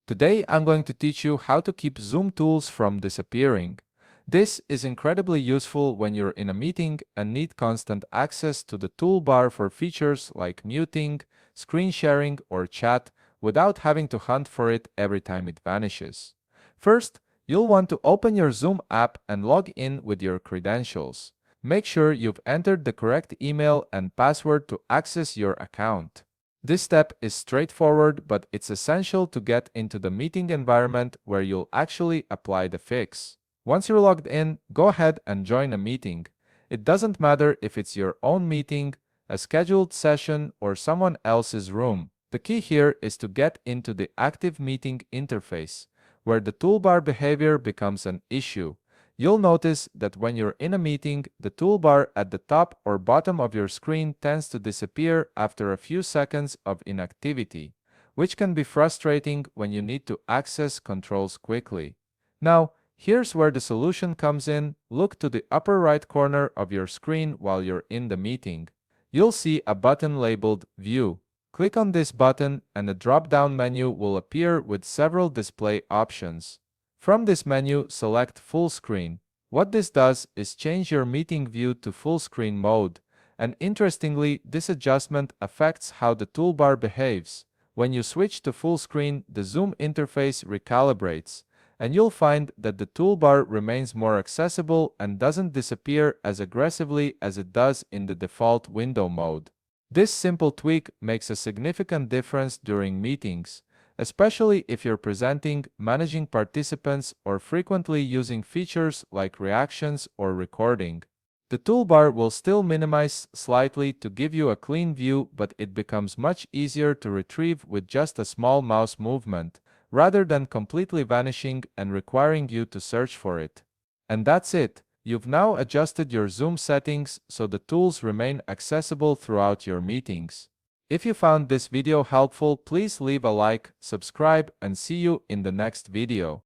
Today I'm going to teach you how to keep Zoom tools from disappearing. This is incredibly useful when you're in a meeting and need constant access to the toolbar for features like muting, screen sharing, or chat without having to hunt for it every time it vanishes. First, you'll want to open your Zoom app and log in with your credentials. Make sure you've entered the correct email and password to access your account. This step is straightforward, but it's essential to get into the meeting environment where you'll actually apply the fix. Once you're logged in, go ahead and join a meeting. It doesn't matter if it's your own meeting, a scheduled session, or someone else's room. The key here is to get into the active meeting interface, where the toolbar behavior becomes an issue. You'll notice that when you're in a meeting, the toolbar at the top or bottom of your screen tends to disappear after a few seconds of inactivity, which can be frustrating when you need to access controls quickly. Now, here's where the solution comes in. Look to the upper right corner of your screen while you're in the meeting. You'll see a button labeled View. Click on this button and a drop-down menu will appear with several display options. From this menu, select Full Screen. What this does is change your meeting view to full screen mode, and interestingly, this adjustment affects how the toolbar behaves. When you switch to full screen, the Zoom interface recalibrates, and you'll find that the toolbar remains more accessible and doesn't disappear as aggressively as it does in the default window mode. This simple tweak makes a significant difference during meetings, especially if you're presenting, managing participants, or frequently using features like reactions or recording. The toolbar will still minimize slightly to give you a clean view, but it becomes much easier to retrieve with just a small mouse movement, rather than completely vanishing and requiring you to search for it. And that's it. You've now adjusted your Zoom settings so the tools remain accessible throughout your meetings. If you found this video helpful, please leave a like, subscribe, and see you in the next video.